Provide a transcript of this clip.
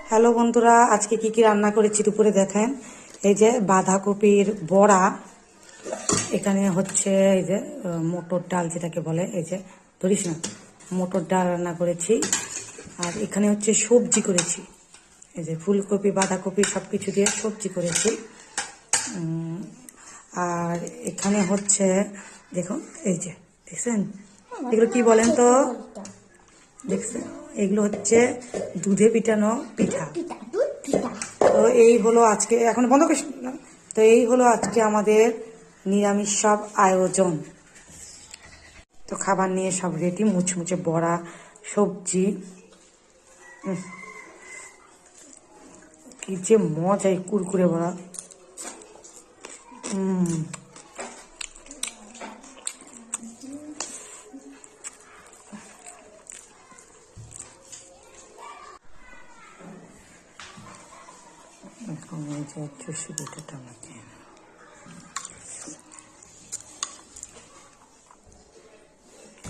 Hello বন্ধুরা, আজকে কি কি রান্না করেছি দুপুরে দেখেন। এই যে বাঁধাকপির বড়া, এখানে হচ্ছে এই যে মটর ডাল যেটাকে বলে, এই যে ধরিস না, মটর ডাল রান্না করেছি। আর এখানে হচ্ছে সবজি করেছি, এই যে ফুলকপি বাঁধাকপি সব কিছু দিয়ে সবজি করেছি। আর এখানে হচ্ছে দেখুন, এই যে দেখছেন এগুলো কি বলেন তো, দেখছেন এগুলো হচ্ছে দুধে পিঠানো পিঠা। তো এই হলো আজকে, এখন বন্ধ করিস না। তো এই হলো আজকে আমাদের নিরামিষ সব আয়োজন। তো খাবার নিয়ে সব রেডি, মুচমুচে বড়া, সবজি, কি যে মজা এই কুরকুরে বড়া। এখন এই যে চষি পিঠাটা আমাকে